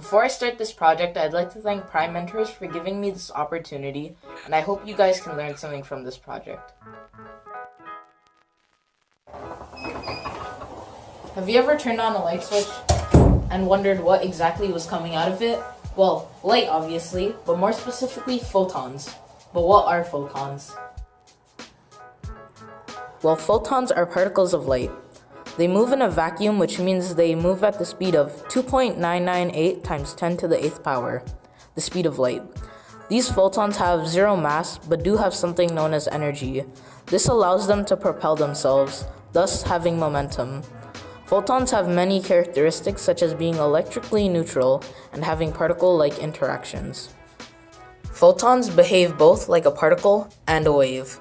Before I start this project, I'd like to thank Prime Mentors for giving me this opportunity, and I hope you guys can learn something from this project. Have you ever turned on a light switch and wondered what exactly was coming out of it? Well, light obviously, but more specifically photons. But what are photons? Well, photons are particles of light. They move in a vacuum, which means they move at the speed of 2.998 times 10 to the 8th power, the speed of light. These photons have zero mass, but do have something known as energy. This allows them to propel themselves, thus having momentum. Photons have many characteristics, such as being electrically neutral and having particle-like interactions. Photons behave both like a particle and a wave.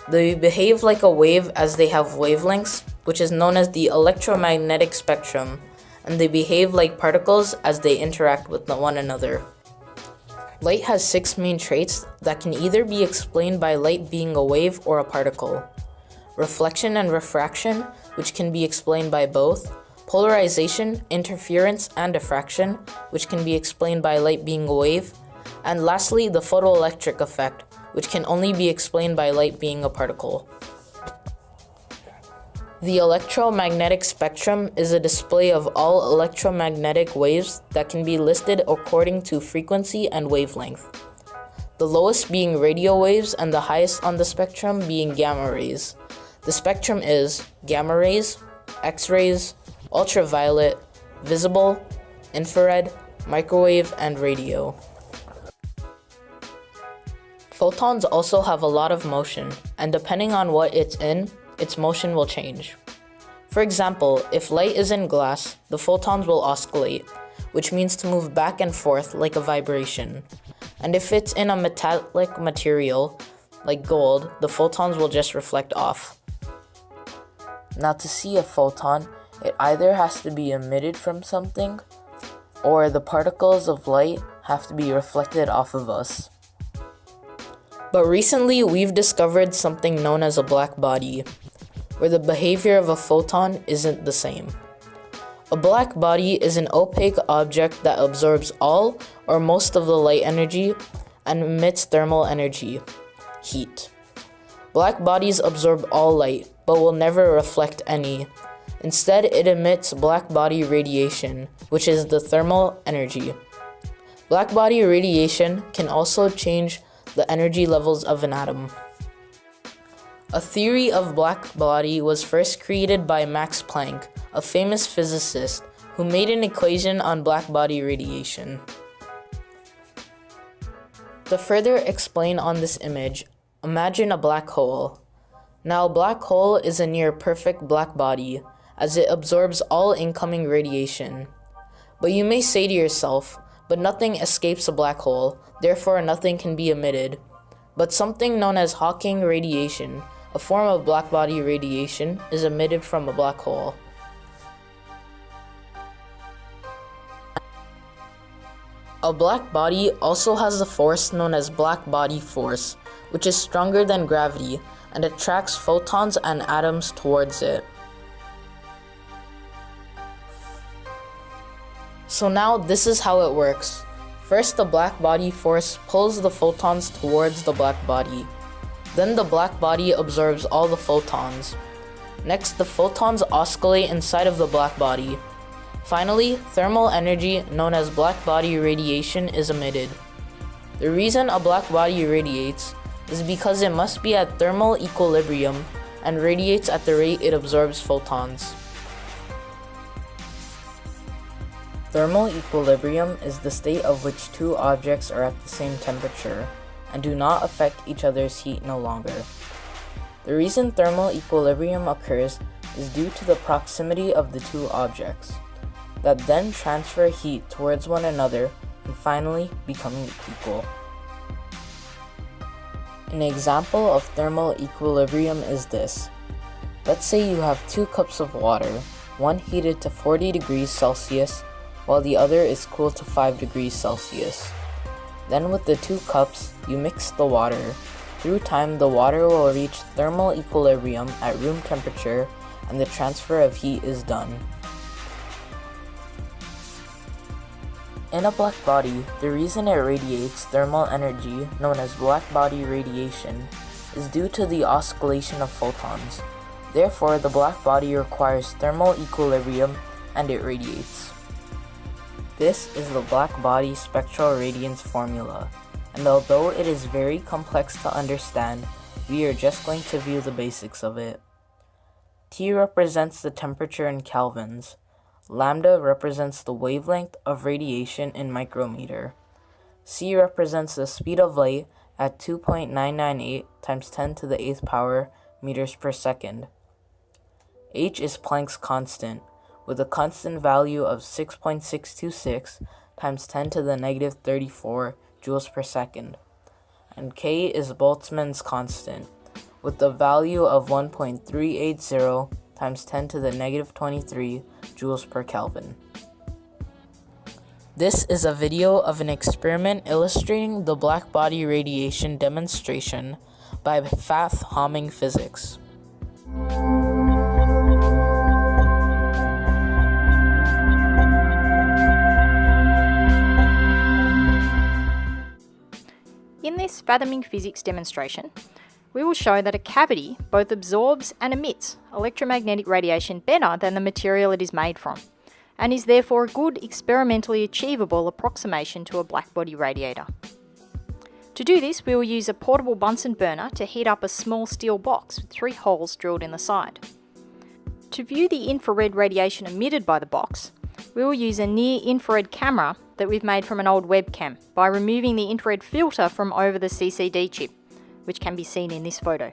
They behave like a wave as they have wavelengths, which is known as the electromagnetic spectrum, and they behave like particles as they interact with one another. Light has 6 main traits that can either be explained by light being a wave or a particle. Reflection and refraction, which can be explained by both. Polarization, interference, and diffraction, which can be explained by light being a wave. And lastly, the photoelectric effect, which can only be explained by light being a particle. The electromagnetic spectrum is a display of all electromagnetic waves that can be listed according to frequency and wavelength. The lowest being radio waves and the highest on the spectrum being gamma rays. The spectrum is gamma rays, X-rays, ultraviolet, visible, infrared, microwave, and radio. Photons also have a lot of motion, and depending on what it's in, its motion will change. For example, if light is in glass, the photons will oscillate, which means to move back and forth like a vibration. And if it's in a metallic material, like gold, the photons will just reflect off. Now, to see a photon, it either has to be emitted from something, or the particles of light have to be reflected off of us. But recently, we've discovered something known as a black body, where the behavior of a photon isn't the same. A black body is an opaque object that absorbs all or most of the light energy and emits thermal energy, heat. Black bodies absorb all light, but will never reflect any. Instead, it emits black body radiation, which is the thermal energy. Black body radiation can also change the energy levels of an atom. A theory of black body was first created by Max Planck, a famous physicist who made an equation on black body radiation. To further explain on this image, imagine a black hole. Now, a black hole is a near perfect black body, as it absorbs all incoming radiation. But you may say to yourself, but nothing escapes a black hole, therefore nothing can be emitted. But something known as Hawking radiation, a form of black body radiation, is emitted from a black hole. A black body also has a force known as black body force, which is stronger than gravity and attracts photons and atoms towards it. So now this is how it works. First, the black body force pulls the photons towards the black body. Then the black body absorbs all the photons. Next, the photons oscillate inside of the black body. Finally, thermal energy, known as black body radiation, is emitted. The reason a black body radiates is because it must be at thermal equilibrium and radiates at the rate it absorbs photons. Thermal equilibrium is the state of which two objects are at the same temperature and do not affect each other's heat no longer. The reason thermal equilibrium occurs is due to the proximity of the two objects, that then transfer heat towards one another and finally becoming equal. An example of thermal equilibrium is this. Let's say you have 2 cups of water, one heated to 40 degrees Celsius, while the other is cooled to 5 degrees Celsius. Then with the 2 cups, you mix the water. Through time, the water will reach thermal equilibrium at room temperature and the transfer of heat is done. In a black body, the reason it radiates thermal energy, known as blackbody radiation, is due to the oscillation of photons. Therefore, the black body requires thermal equilibrium and it radiates. This is the black body spectral radiance formula, and although it is very complex to understand, we are just going to view the basics of it. T represents the temperature in kelvins. Lambda represents the wavelength of radiation in micrometer. C represents the speed of light at 2.998 times 10 to the 8th power meters per second. H is Planck's constant, with a constant value of 6.626 times 10 to the negative 34 joules per second. And K is Boltzmann's constant, with the value of 1.380 times 10 to the negative 23 joules per Kelvin. This is a video of an experiment illustrating the blackbody radiation demonstration by Fath-Hamming Physics. In this Fath-Hamming Physics demonstration, we will show that a cavity both absorbs and emits electromagnetic radiation better than the material it is made from, and is therefore a good experimentally achievable approximation to a blackbody radiator. To do this, we will use a portable Bunsen burner to heat up a small steel box with 3 holes drilled in the side. To view the infrared radiation emitted by the box, we will use a near-infrared camera that we've made from an old webcam by removing the infrared filter from over the CCD chip, which can be seen in this photo.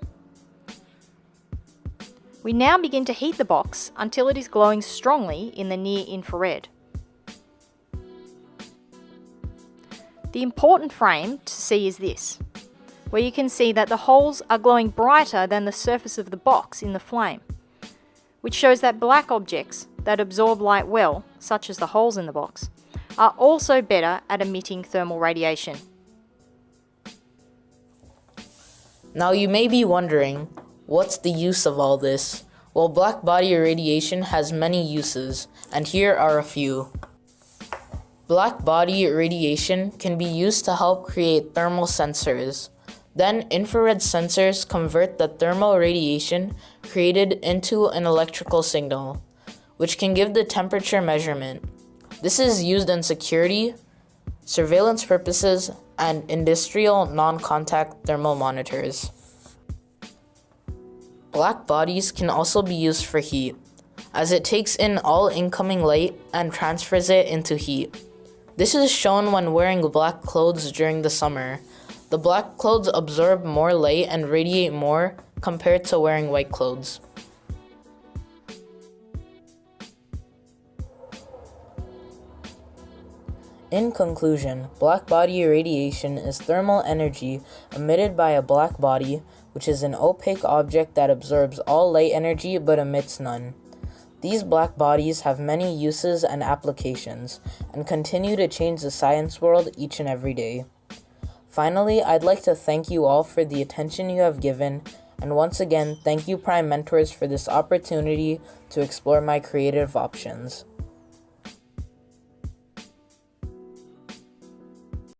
We now begin to heat the box until it is glowing strongly in the near-infrared. The important frame to see is this, where you can see that the holes are glowing brighter than the surface of the box in the flame, which shows that black objects that absorb light well, such as the holes in the box, are also better at emitting thermal radiation. Now you may be wondering, what's the use of all this? Well, blackbody radiation has many uses, and here are a few. Blackbody radiation can be used to help create thermal sensors. Then infrared sensors convert the thermal radiation created into an electrical signal, which can give the temperature measurement. This is used in security, surveillance purposes, and industrial non-contact thermal monitors. Black bodies can also be used for heat, as it takes in all incoming light and transfers it into heat. This is shown when wearing black clothes during the summer. The black clothes absorb more light and radiate more compared to wearing white clothes. In conclusion, blackbody radiation is thermal energy emitted by a black body, which is an opaque object that absorbs all light energy but emits none. These black bodies have many uses and applications, and continue to change the science world each and every day. Finally, I'd like to thank you all for the attention you have given, and once again, thank you Prime Mentors for this opportunity to explore my creative options.